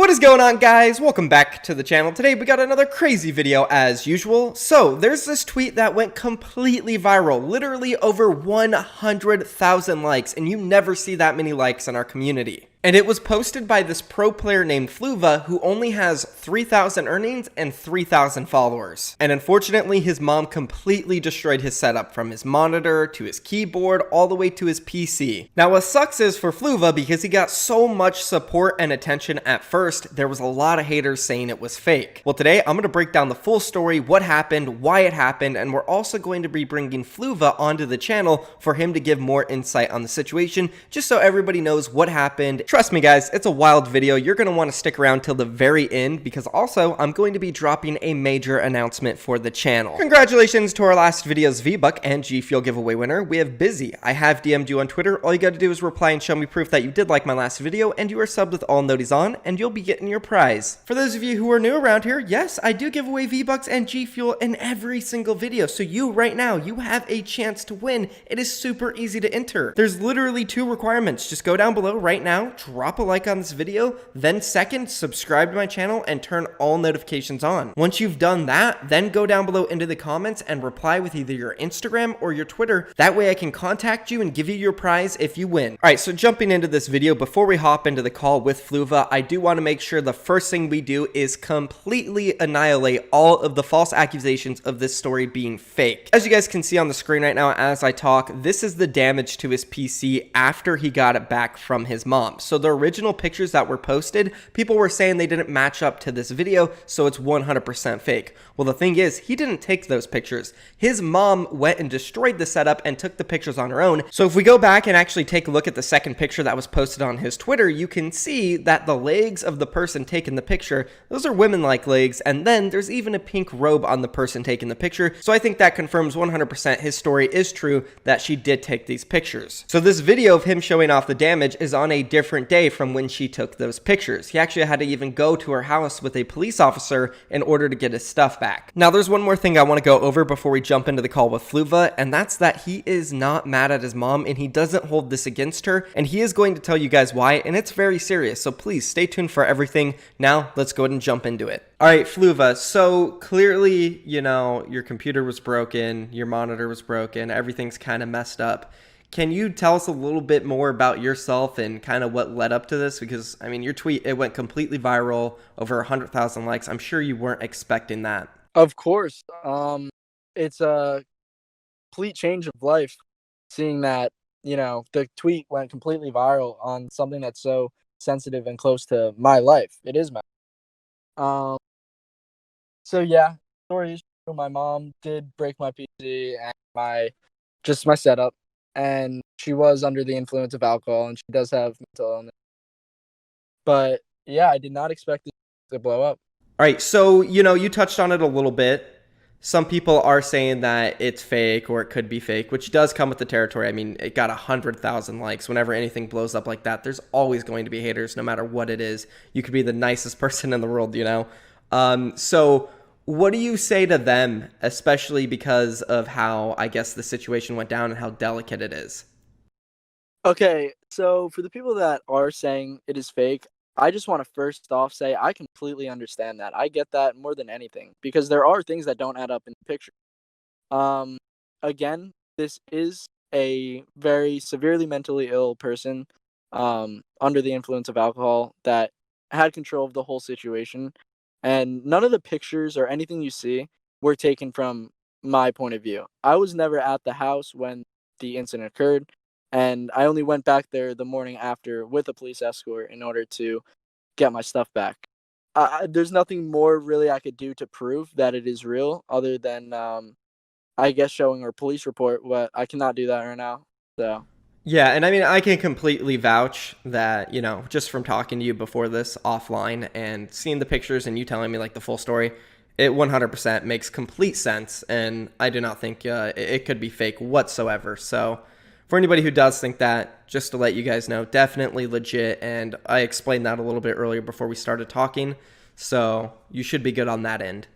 What is going on, guys? Welcome back to the channel. Today we got another crazy video as usual. So there's this tweet that went completely viral, literally over 100,000 likes, and you never see that many likes in our community. And it was posted by this pro player named Fluva, who only has 3,000 earnings and 3,000 followers. And unfortunately, his mom completely destroyed his setup, from his monitor to his keyboard all the way to his PC. Now what sucks is for Fluva, because he got so much support and attention at first, there was a lot of haters saying it was fake. Well, today I'm going to break down the full story, what happened, why it happened, and we're also going to be bringing Fluva onto the channel for him to give more insight on the situation, just so everybody knows what happened. Trust me, guys, it's a wild video. You're going to want to stick around till the very end, because also I'm going to be dropping a major announcement for the channel. Congratulations to our last video's V-Buck and G Fuel giveaway winner. We have Busy. I have DM'd you on Twitter. All you got to do is reply and show me proof that you did like my last video and you are subbed with all noties on, and you'll be getting your prize. For those of you who are new around here, yes, I do give away V-Bucks and G Fuel in every single video. So you right now, you have a chance to win. It is super easy to enter. There's literally 2 requirements. Just go down below right now, drop a like on this video, then second, subscribe to my channel and turn all notifications on. Once you've done that, then go down below into the comments and reply with either your Instagram or your Twitter. That way I can contact you and give you your prize if you win. All right, so jumping into this video, before we hop into the call with Fluva, I do want to make sure the first thing we do is completely annihilate all of the false accusations of this story being fake. As you guys can see on the screen right now as I talk, this is the damage to his PC after he got it back from his mom. So the original pictures that were posted, people were saying they didn't match up to this video, so it's 100% fake. Well, the thing is, he didn't take those pictures. His mom went and destroyed the setup and took the pictures on her own. So if we go back and actually take a look at the second picture that was posted on his Twitter, you can see that the legs of the person taking the picture, those are women-like legs, and then there's even a pink robe on the person taking the picture. So I think that confirms 100% his story is true, that she did take these pictures. So this video of him showing off the damage is on a different day from when she took those pictures. He actually had to even go to her house with a police officer in order to get his stuff back. Now, there's one more thing I want to go over before we jump into the call with Fluva, and that's that he is not mad at his mom and he doesn't hold this against her, and he is going to tell you guys why, and it's very serious, so please stay tuned for everything. Now, let's go ahead and jump into it. All right, Fluva, so clearly, you know, your computer was broken, your monitor was broken, everything's kind of messed up. Can you tell us a little bit more about yourself and kind of what led up to this? Because, I mean, your tweet, it went completely viral, over 100,000 likes. I'm sure you weren't expecting that. Of course. It's a complete change of life, seeing that, you know, the tweet went completely viral on something that's so sensitive and close to my life. It is my So yeah, story is true. My mom did break my PC and my setup, and she was under the influence of alcohol, and she does have mental illness. But yeah, I did not expect it to blow up. All right, so, you know, you touched on it a little bit. Some people are saying that it's fake or it could be fake, which does come with the territory. I mean, it got 100,000 likes. Whenever anything blows up like that, there's always going to be haters, no matter what it is. You could be the nicest person in the world, you know? So what do you say to them, especially because of how, I guess, the situation went down and how delicate it is? Okay, so for the people that are saying it is fake, I just want to first off say I completely understand that. I get that more than anything, because there are things that don't add up in the picture. Again, this is a very severely mentally ill person under the influence of alcohol that had control of the whole situation. And none of the pictures or anything you see were taken from my point of view. I was never at the house when the incident occurred, and I only went back there the morning after with a police escort in order to get my stuff back. There's nothing more really I could do to prove that it is real, other than I guess showing our police report, but I cannot do that right now. So Yeah, and I mean, I can completely vouch that, you know, just from talking to you before this offline and seeing the pictures and you telling me like the full story, it 100% makes complete sense, and I do not think it could be fake whatsoever. So for anybody who does think that, just to let you guys know, definitely legit, and I explained that a little bit earlier before we started talking, so you should be good on that end.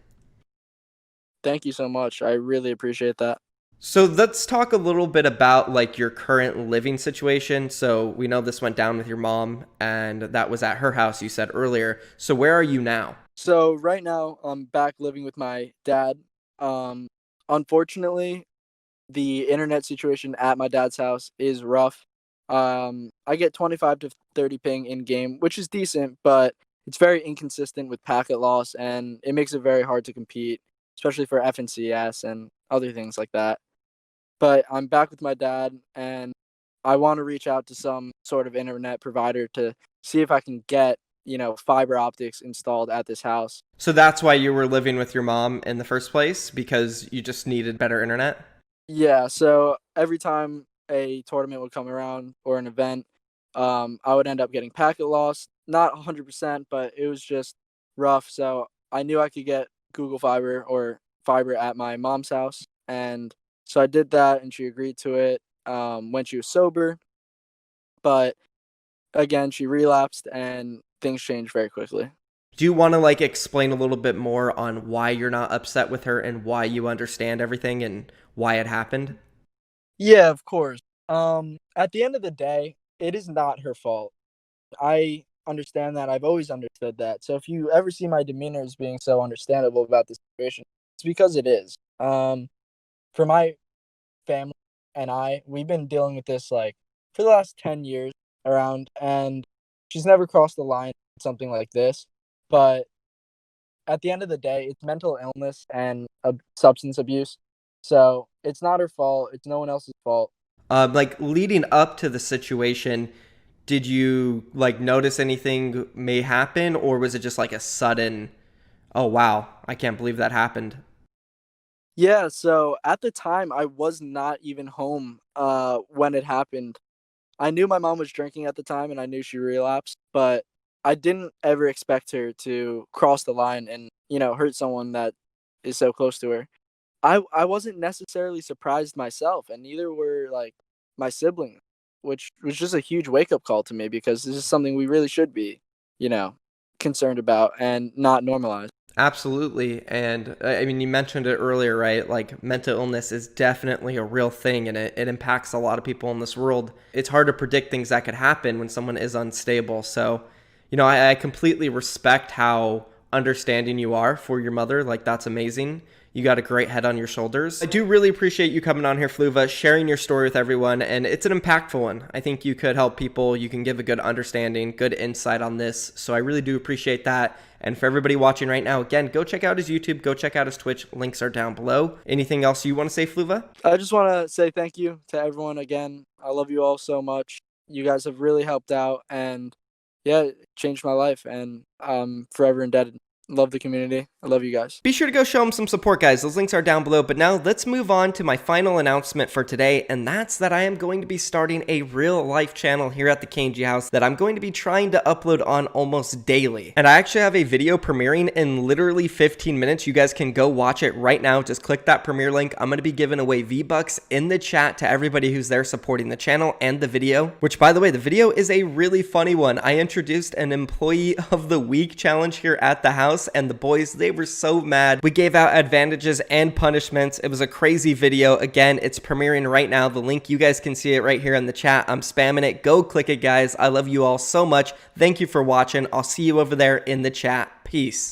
thank you so much. I really appreciate that. So let's talk a little bit about like your current living situation. So we know this went down with your mom and that was at her house, you said earlier. So where are you now? So right now I'm back living with my dad. Um, Unfortunately, the internet situation at my dad's house is rough. I get 25 to 30 ping in game, which is decent, but it's very inconsistent with packet loss, and it makes it very hard to compete, especially for FNCS and other things like that. But I'm back with my dad, and I want to reach out to some sort of internet provider to see if I can get, fiber optics installed at this house. So that's why you were living with your mom in the first place, because you just needed better internet? Yeah, so every time a tournament would come around or an event, I would end up getting packet loss. Not 100%, but it was just rough. So I knew I could get Google Fiber or fiber at my mom's house. And so I did that, and she agreed to it when she was sober. But again, she relapsed, and things changed very quickly. Do you want to like explain a little bit more on why you're not upset with her and why you understand everything and why it happened? Yeah, of course. At the end of the day, it is not her fault. I understand that. I've always understood that. So if you ever see my demeanor as being so understandable about this situation, it's because it is. For my family and we've been dealing with this like for the last 10 years around, and she's never crossed the line with something like this. But at the end of the day, it's mental illness and substance abuse. So it's not her fault. It's no one else's fault. Like leading up to the situation, did you like notice anything may happen, or was it just like a sudden, oh wow, I can't believe that happened? Yeah, so at the time I was not even home when it happened. I knew my mom was drinking at the time, and I knew she relapsed, but I didn't ever expect her to cross the line and, hurt someone that is so close to her. I wasn't necessarily surprised myself, and neither were like my siblings, which was just a huge wake up call to me because this is something we really should be, you know, concerned about and not normalize. Absolutely. And I mean, you mentioned it earlier, right? Like mental illness is definitely a real thing and it impacts a lot of people in this world. It's hard to predict things that could happen when someone is unstable. So, I completely respect how understanding you are for your mother. Like, that's amazing. You got a great head on your shoulders. I do really appreciate you coming on here, Fluva, sharing your story with everyone, and it's an impactful one. I think you could help people. You can give a good understanding, good insight on this, so I really do appreciate that. And for everybody watching right now, again, go check out his YouTube, go check out his Twitch. Links are down below. Anything else you want to say, Fluva? I just want to say thank you to everyone again. I love you all so much. You guys have really helped out, and yeah, it changed my life, and I'm forever indebted. Love the community. I love you guys. Be sure to go show them some support, guys. Those links are down below. But now let's move on to my final announcement for today, and that's that I am going to be starting a real life channel here at the KNG house that I'm going to be trying to upload on almost daily. And I actually have a video premiering in literally 15 minutes. You guys can go watch it right now. Just click that premiere link. I'm going to be giving away V-Bucks in the chat to everybody who's there supporting the channel and the video, which, by the way, the video is a really funny one. I introduced an employee of the week challenge here at the house, and the boys, they were so mad. We gave out advantages and punishments. It was a crazy video. Again, it's premiering right now. The link, you guys can see it right here in the chat. I'm spamming it. Go click it, guys. I love you all so much. Thank you for watching. I'll see you over there in the chat. Peace.